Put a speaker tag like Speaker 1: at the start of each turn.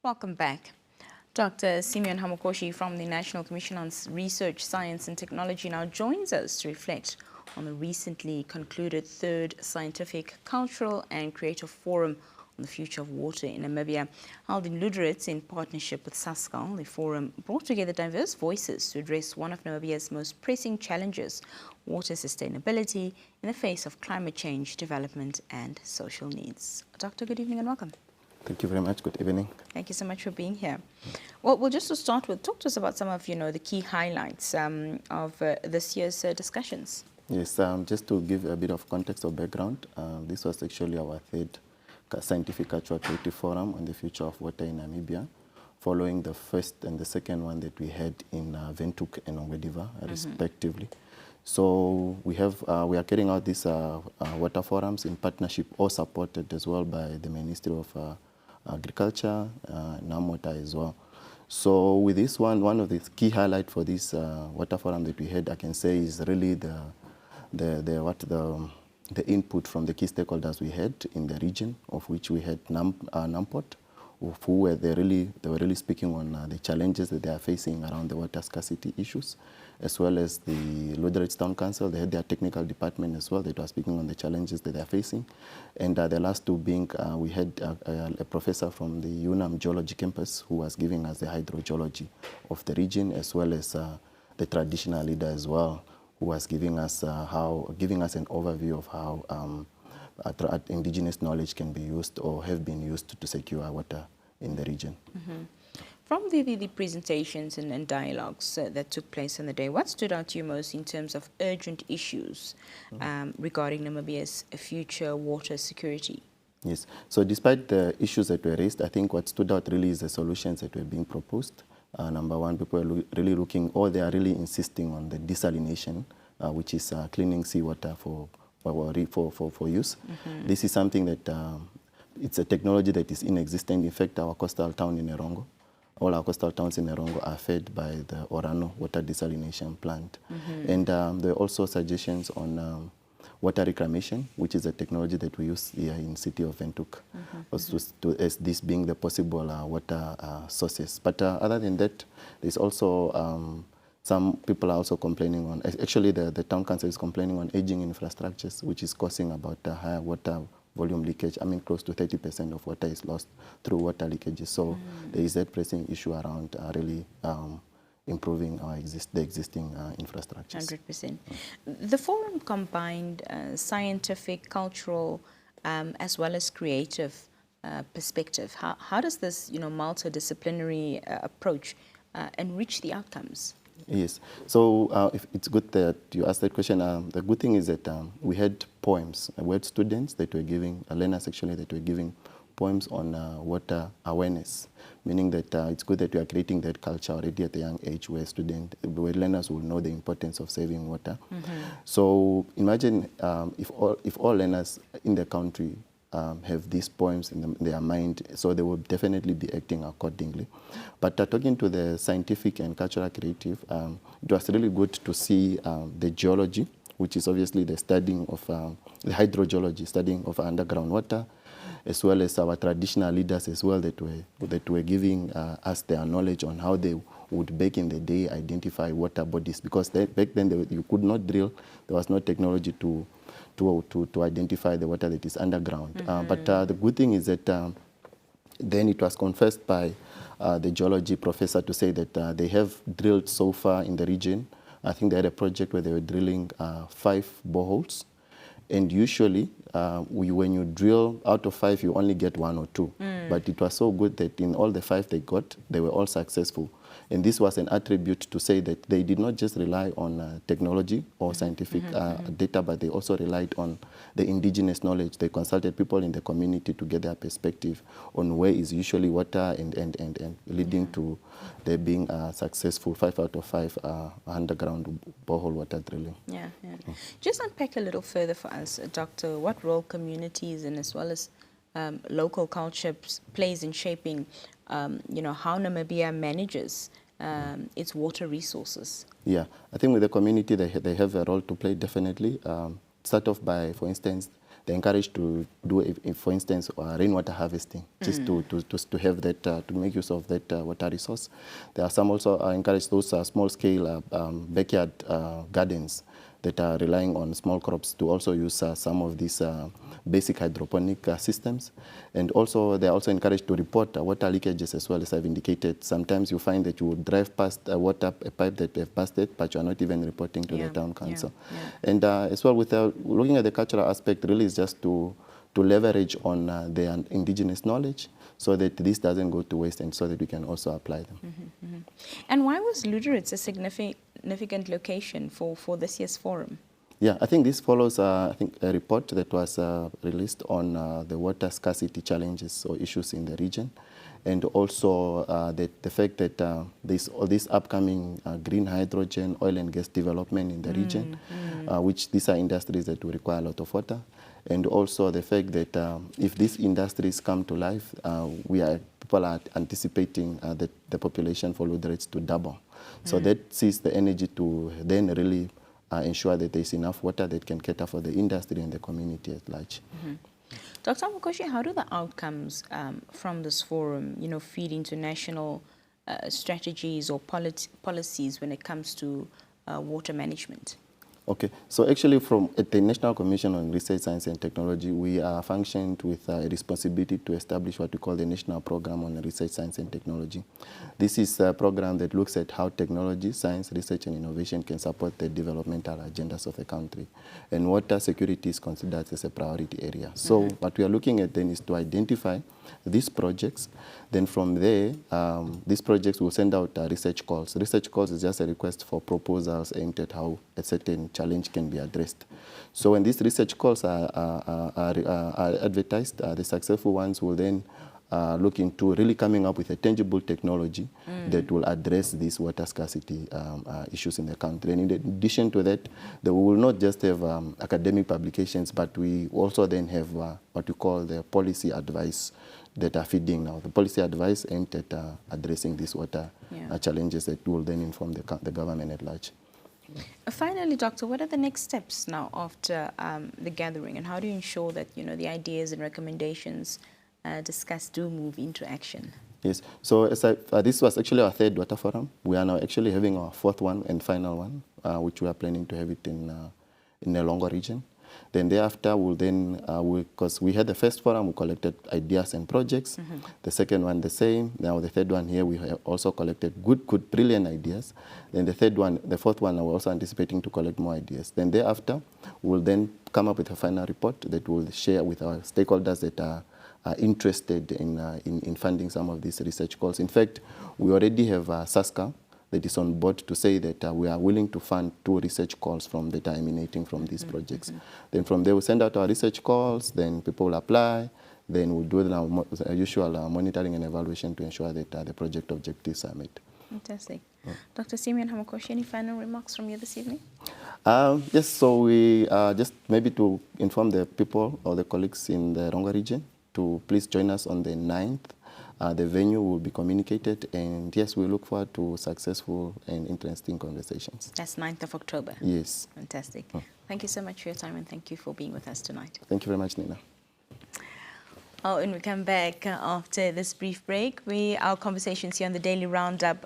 Speaker 1: Welcome back. Dr. Simeon Hamukoshi from the National Commission on Research, Science and Technology now joins us to reflect on the recently concluded third Scientific, Cultural and Creative Forum on the Future of Water in Namibia. Held in Lüderitz in partnership with SASSCAL, the forum brought together diverse voices to address one of Namibia's most pressing challenges, water sustainability in the face of climate change, development and social needs. Doctor, good evening and welcome.
Speaker 2: Thank you very much. Good evening.
Speaker 1: Thank you so much for being here. Well, just to start with, talk to us about some of, the key highlights of this year's discussions.
Speaker 2: Yes, just to give a bit of context or background, this was actually our third Scientific Cultural Creative Forum on the future of water in Namibia, following the first and the second one that we had in Windhoek and Ongwediva, respectively. So we are carrying out these water forums in partnership or supported as well by the Ministry of Agriculture, NAMWater as well. So with this one of the key highlights for this water forum that we had, I can say, is really the input from the key stakeholders we had in the region, of which we had NAMPOT, who were really speaking on the challenges that they are facing around the water scarcity issues, as well as the Lüderitz Town Council. They had their technical department as well that was speaking on the challenges that they are facing. And the last two being, we had a professor from the UNAM Geology campus who was giving us the hydrogeology of the region, as well as the traditional leader as well, who was giving us an overview of how indigenous knowledge can be used or have been used to secure water in the region.
Speaker 1: From the presentations and dialogues that took place on the day, what stood out to you most in terms of urgent issues regarding Namibia's future water security?
Speaker 2: Yes, so despite the issues that were raised, I think what stood out really is the solutions that were being proposed. Number one, people are really looking, or they are really insisting on the desalination, which is cleaning seawater for use. This is something that it's a technology that is inexistent. In fact, our coastal town in Erongo, all our coastal towns in Erongo are fed by the Orano water desalination plant. And there are also suggestions on water reclamation, which is a technology that we use here in the city of Windhoek, as this being the possible water sources. But other than that, there's also some people are also complaining on, actually the town council is complaining on aging infrastructures, which is causing about higher water volume leakage. I mean, close to 30% of water is lost through water leakages. So there is that pressing issue around really improving the existing infrastructures.
Speaker 1: 100%. The forum combined scientific, cultural, as well as creative perspective. How does this, multidisciplinary approach enrich the outcomes?
Speaker 2: Yes, so it's good that you asked that question. The good thing is that we had poems. We had students that were giving, learners actually, that were giving poems on water awareness, meaning that it's good that we are creating that culture already at a young age where learners will know the importance of saving water. So imagine if all learners in the country have these poems in their mind, so they will definitely be acting accordingly. But talking to the scientific and cultural creative, it was really good to see the geology, which is obviously the studying of the hydrogeology, studying of underground water, as well as our traditional leaders as well that were giving us their knowledge on how they would back in the day identify water bodies, because back then you could not drill, there was no technology to identify the water that is underground. But the good thing is that then it was confessed by the geology professor to say that they have drilled so far in the region. I think they had a project where they were drilling 5 boreholes. And usually, when you drill out of 5, you only get 1 or 2. But it was so good that in all the 5 they got, they were all successful. And this was an attribute to say that they did not just rely on technology or scientific data, but they also relied on the indigenous knowledge. They consulted people in the community to get their perspective on where is usually water and leading to there being successful 5 out of 5 underground borehole water drilling.
Speaker 1: Yeah. Just unpack a little further for us, Doctor, what role communities and as well as local culture plays in shaping how Namibia manages its water resources?
Speaker 2: Yeah, I think with the community, they have a role to play, definitely. Start off by, for instance, they're encouraged to do, for instance, rainwater harvesting, just to have that, to make use of that water resource. There are some also encourage those small-scale backyard gardens that are relying on small crops to also use some of these basic hydroponic systems. And also, they're also encouraged to report water leakages as well, as I've indicated. Sometimes you find that you will drive past a pipe that they've busted, but you're not even reporting to the town council. And as well, with looking at the cultural aspect, really is just to leverage on their indigenous knowledge so that this doesn't go to waste and so that we can also apply them.
Speaker 1: And why was Lüderitz a significant location for this year's forum?
Speaker 2: Yeah, I think this follows a report that was released on the water scarcity challenges or issues in the region, and also the fact that this upcoming green hydrogen, oil and gas development in the region, which these are industries that will require a lot of water, and also the fact that if these industries come to life, people are anticipating the population for Lüderitz to double. So that sees the energy to then really ensure that there's enough water that can cater for the industry and the community at large.
Speaker 1: Dr. Hamukoshi, how do the outcomes from this forum, feed into national strategies or policies when it comes to water management?
Speaker 2: Okay, so actually at the National Commission on Research, Science and Technology, we are functioned with a responsibility to establish what we call the National Program on Research, Science and Technology. This is a program that looks at how technology, science, research and innovation can support the developmental agendas of the country. And water security is considered as a priority area. So what we are looking at then is to identify these projects. Then from there, these projects will send out research calls. Research calls is just a request for proposals aimed at how a certain challenge can be addressed. So when these research calls are advertised, the successful ones will then look into really coming up with a tangible technology that will address these water scarcity issues in the country. And in addition to that, we will not just have academic publications, but we also then have what we call the policy advice that are feeding now. The policy advice aimed at addressing these water challenges that will then inform the government at large.
Speaker 1: Finally, Doctor, what are the next steps now after the gathering, and how do you ensure that the ideas and recommendations discussed do move into action?
Speaker 2: Yes, so this was actually our third water forum. We are now actually having our fourth one and final one, which we are planning to have it in the Longo region. Then thereafter, we'll then, because we had the first forum, we collected ideas and projects. The second one, the same. Now the third one here, we have also collected good, brilliant ideas. Then the fourth one, we're also anticipating to collect more ideas. Then thereafter, we'll then come up with a final report that we'll share with our stakeholders that are interested in funding some of these research calls. In fact, we already have SASSCAL that is on board to say that we are willing to fund 2 research calls that are emanating from these projects. Then from there, we'll send out our research calls, then people will apply, then we'll do the usual monitoring and evaluation to ensure that the project objectives are met.
Speaker 1: Fantastic. Dr. Simeon Hamukoshi, any final remarks from you this evening?
Speaker 2: Yes, so we just maybe to inform the people or the colleagues in the Ronga region to please join us on the 9th. The venue will be communicated, and yes, we look forward to successful and interesting conversations.
Speaker 1: That's 9th of October? Yes. Fantastic. Thank you so much for your time, and thank you for being with us tonight.
Speaker 2: Thank you very much, Nina.
Speaker 1: When we come back after this brief break, our conversations here on the Daily Roundup